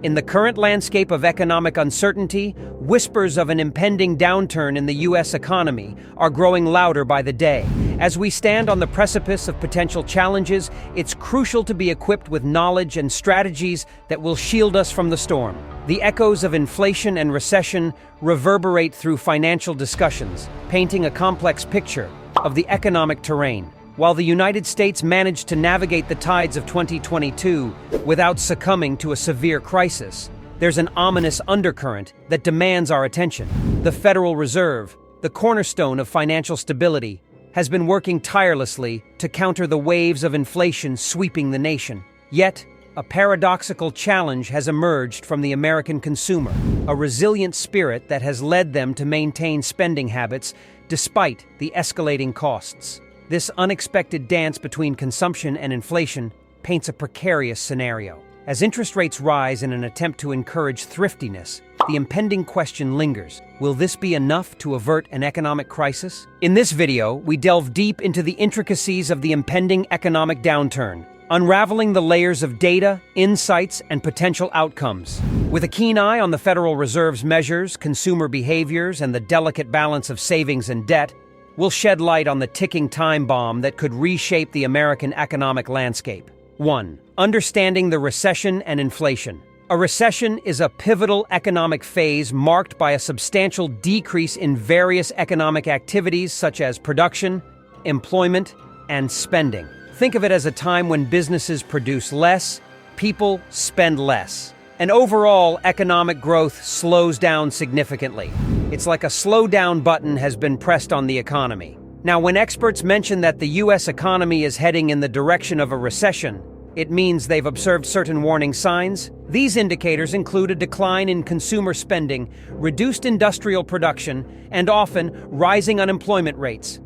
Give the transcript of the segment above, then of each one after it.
In the current landscape of economic uncertainty, whispers of an impending downturn in the U.S. economy are growing louder by the day. As we stand on the precipice of potential challenges, it's crucial to be equipped with knowledge and strategies that will shield us from the storm. The echoes of inflation and recession reverberate through financial discussions, painting a complex picture of the economic terrain. While the United States managed to navigate the tides of 2022 without succumbing to a severe crisis, there's an ominous undercurrent that demands our attention. The Federal Reserve, the cornerstone of financial stability, has been working tirelessly to counter the waves of inflation sweeping the nation. Yet, a paradoxical challenge has emerged from the American consumer, a resilient spirit that has led them to maintain spending habits despite the escalating costs. This unexpected dance between consumption and inflation paints a precarious scenario. As interest rates rise in an attempt to encourage thriftiness, the impending question lingers: will this be enough to avert an economic crisis? In this video, we delve deep into the intricacies of the impending economic downturn, unraveling the layers of data, insights, and potential outcomes. With a keen eye on the Federal Reserve's measures, consumer behaviors, and the delicate balance of savings and debt, we'll shed light on the ticking time bomb that could reshape the American economic landscape. 1. Understanding the recession and inflation. A recession is a pivotal economic phase marked by a substantial decrease in various economic activities such as production, employment, and spending. Think of it as a time when businesses produce less, people spend less, and overall economic growth slows down significantly. It's like a slow down button has been pressed on the economy. Now, when experts mention that the U.S. economy is heading in the direction of a recession, it means they've observed certain warning signs. These indicators include a decline in consumer spending, reduced industrial production, and often rising unemployment rates.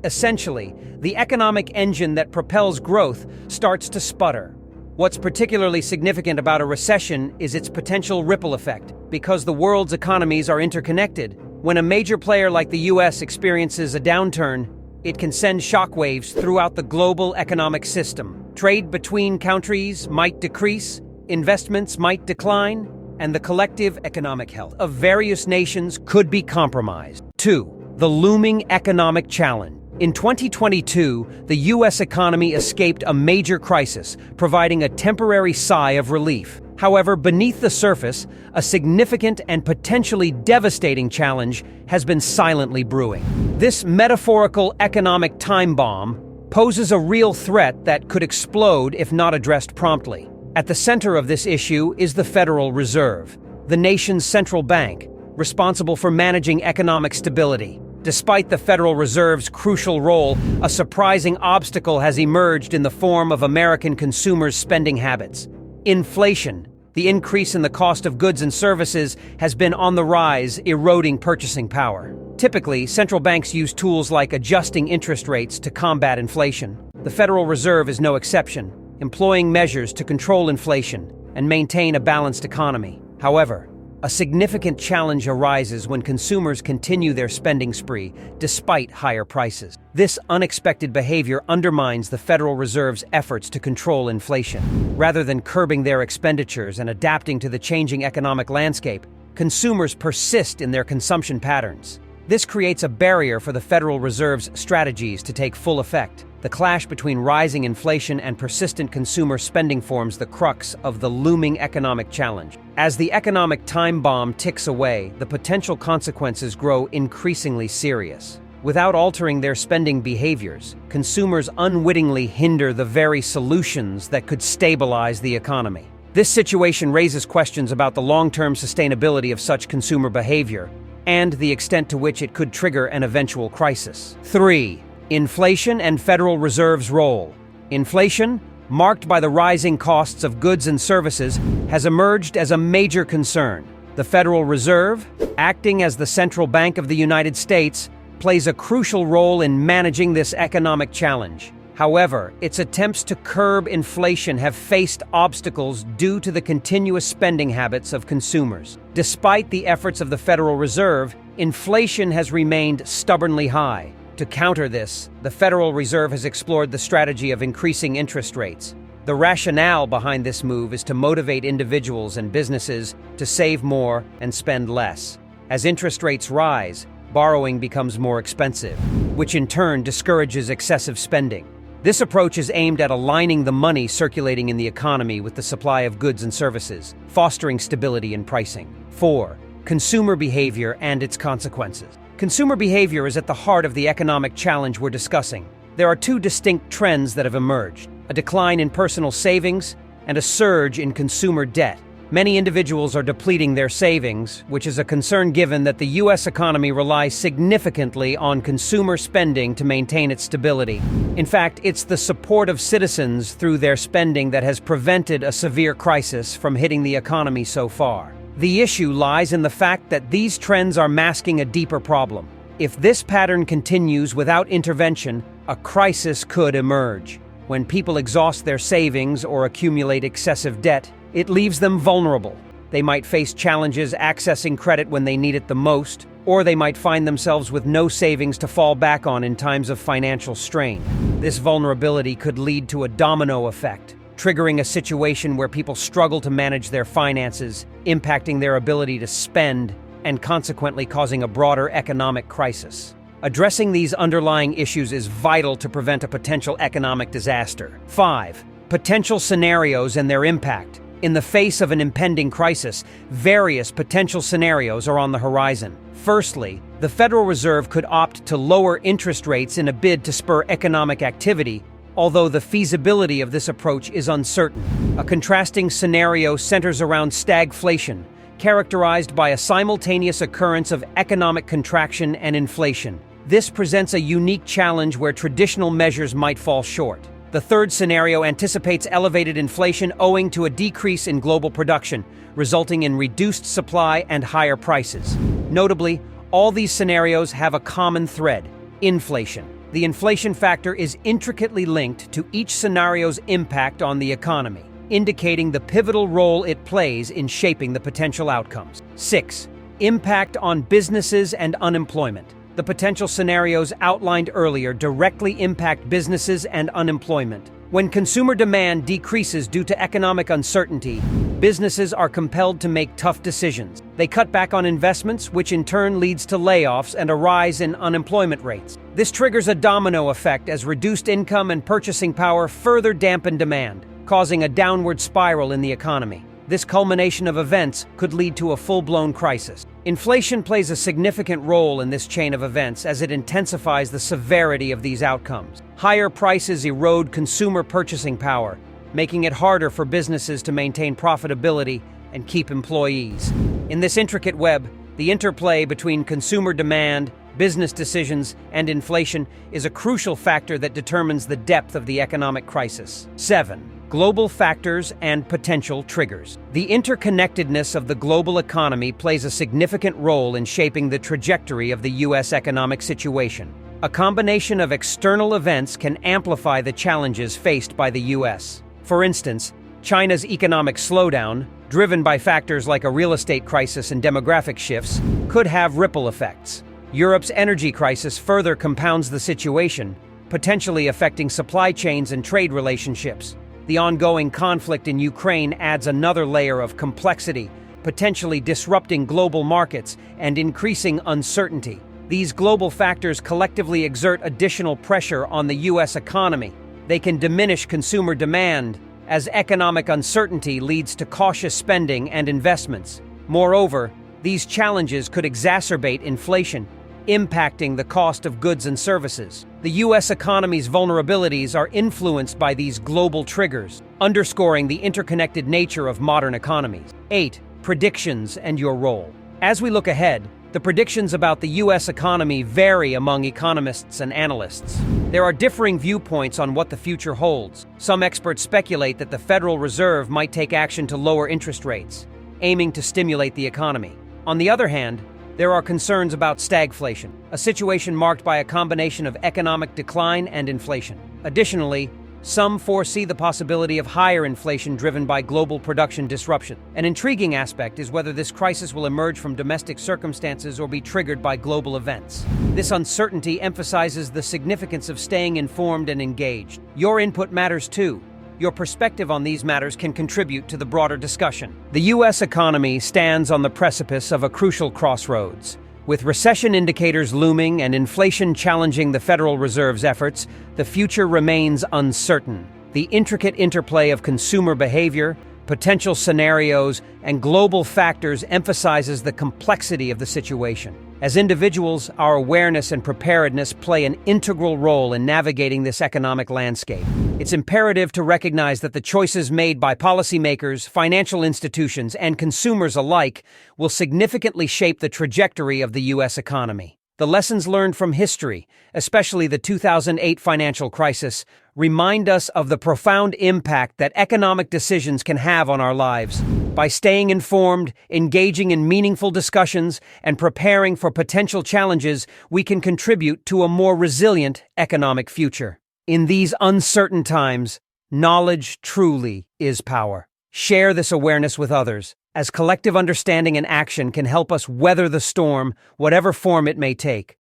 Essentially, the economic engine that propels growth starts to sputter. What's particularly significant about a recession is its potential ripple effect. Because the world's economies are interconnected, when a major player like the U.S. experiences a downturn, it can send shockwaves throughout the global economic system. Trade between countries might decrease, investments might decline, and the collective economic health of various nations could be compromised. 2. The looming economic challenge. In 2022, the U.S. economy escaped a major crisis, providing a temporary sigh of relief. However, beneath the surface, a significant and potentially devastating challenge has been silently brewing. This metaphorical economic time bomb poses a real threat that could explode if not addressed promptly. At the center of this issue is the Federal Reserve, the nation's central bank, responsible for managing economic stability. Despite the Federal Reserve's crucial role, a surprising obstacle has emerged in the form of American consumers' spending habits. Inflation, the increase in the cost of goods and services, has been on the rise, eroding purchasing power. Typically, central banks use tools like adjusting interest rates to combat inflation. The Federal Reserve is no exception, employing measures to control inflation and maintain a balanced economy. However, a significant challenge arises when consumers continue their spending spree despite higher prices. This unexpected behavior undermines the Federal Reserve's efforts to control inflation. Rather than curbing their expenditures and adapting to the changing economic landscape, consumers persist in their consumption patterns. This creates a barrier for the Federal Reserve's strategies to take full effect. The clash between rising inflation and persistent consumer spending forms the crux of the looming economic challenge. As the economic time bomb ticks away, the potential consequences grow increasingly serious. Without altering their spending behaviors, consumers unwittingly hinder the very solutions that could stabilize the economy. This situation raises questions about the long-term sustainability of such consumer behavior and the extent to which it could trigger an eventual crisis. 3. Inflation and Federal Reserve's role. Inflation, marked by the rising costs of goods and services, has emerged as a major concern. The Federal Reserve, acting as the central bank of the United States, plays a crucial role in managing this economic challenge. However, its attempts to curb inflation have faced obstacles due to the continuous spending habits of consumers. Despite the efforts of the Federal Reserve, inflation has remained stubbornly high. To counter this, the Federal Reserve has explored the strategy of increasing interest rates. The rationale behind this move is to motivate individuals and businesses to save more and spend less. As interest rates rise, borrowing becomes more expensive, which in turn discourages excessive spending. This approach is aimed at aligning the money circulating in the economy with the supply of goods and services, fostering stability in pricing. 4. Consumer behavior and its consequences. Consumer behavior is at the heart of the economic challenge we're discussing. There are two distinct trends that have emerged: a decline in personal savings and a surge in consumer debt. Many individuals are depleting their savings, which is a concern given that the U.S. economy relies significantly on consumer spending to maintain its stability. In fact, it's the support of citizens through their spending that has prevented a severe crisis from hitting the economy so far. The issue lies in the fact that these trends are masking a deeper problem. If this pattern continues without intervention, a crisis could emerge. When people exhaust their savings or accumulate excessive debt, it leaves them vulnerable. They might face challenges accessing credit when they need it the most, or they might find themselves with no savings to fall back on in times of financial strain. This vulnerability could lead to a domino effect, triggering a situation where people struggle to manage their finances, impacting their ability to spend, and consequently causing a broader economic crisis. Addressing these underlying issues is vital to prevent a potential economic disaster. 5. Potential scenarios and their impact. In the face of an impending crisis, various potential scenarios are on the horizon. Firstly, the Federal Reserve could opt to lower interest rates in a bid to spur economic activity, although the feasibility of this approach is uncertain. A contrasting scenario centers around stagflation, characterized by a simultaneous occurrence of economic contraction and inflation. This presents a unique challenge where traditional measures might fall short. The third scenario anticipates elevated inflation owing to a decrease in global production, resulting in reduced supply and higher prices. Notably, all these scenarios have a common thread: inflation. The inflation factor is intricately linked to each scenario's impact on the economy, indicating the pivotal role it plays in shaping the potential outcomes. 6. Impact on businesses and unemployment. The potential scenarios outlined earlier directly impact businesses and unemployment. When consumer demand decreases due to economic uncertainty, businesses are compelled to make tough decisions. They cut back on investments, which in turn leads to layoffs and a rise in unemployment rates. This triggers a domino effect as reduced income and purchasing power further dampen demand, causing a downward spiral in the economy. This culmination of events could lead to a full-blown crisis. Inflation plays a significant role in this chain of events as it intensifies the severity of these outcomes. Higher prices erode consumer purchasing power, making it harder for businesses to maintain profitability and keep employees. In this intricate web, the interplay between consumer demand, business decisions, and inflation is a crucial factor that determines the depth of the economic crisis. 7. Global factors and potential triggers. The interconnectedness of the global economy plays a significant role in shaping the trajectory of the U.S. economic situation. A combination of external events can amplify the challenges faced by the U.S. For instance, China's economic slowdown, driven by factors like a real estate crisis and demographic shifts, could have ripple effects. Europe's energy crisis further compounds the situation, potentially affecting supply chains and trade relationships. The ongoing conflict in Ukraine adds another layer of complexity, potentially disrupting global markets and increasing uncertainty. These global factors collectively exert additional pressure on the U.S. economy. They can diminish consumer demand, as economic uncertainty leads to cautious spending and investments. Moreover, these challenges could exacerbate inflation, impacting the cost of goods and services. The U.S. economy's vulnerabilities are influenced by these global triggers, underscoring the interconnected nature of modern economies. 8. Predictions and your role. As we look ahead, the predictions about the U.S. economy vary among economists and analysts. There are differing viewpoints on what the future holds. Some experts speculate that the Federal Reserve might take action to lower interest rates, aiming to stimulate the economy. On the other hand, there are concerns about stagflation, a situation marked by a combination of economic decline and inflation. Additionally, some foresee the possibility of higher inflation driven by global production disruption. An intriguing aspect is whether this crisis will emerge from domestic circumstances or be triggered by global events. This uncertainty emphasizes the significance of staying informed and engaged. Your input matters too. Your perspective on these matters can contribute to the broader discussion. The U.S. economy stands on the precipice of a crucial crossroads. With recession indicators looming and inflation challenging the Federal Reserve's efforts, the future remains uncertain. The intricate interplay of consumer behavior, potential scenarios, and global factors emphasizes the complexity of the situation. As individuals, our awareness and preparedness play an integral role in navigating this economic landscape. It's imperative to recognize that the choices made by policymakers, financial institutions, and consumers alike will significantly shape the trajectory of the U.S. economy. The lessons learned from history, especially the 2008 financial crisis, remind us of the profound impact that economic decisions can have on our lives. By staying informed, engaging in meaningful discussions, and preparing for potential challenges, we can contribute to a more resilient economic future. In these uncertain times, knowledge truly is power. Share this awareness with others, as collective understanding and action can help us weather the storm, whatever form it may take.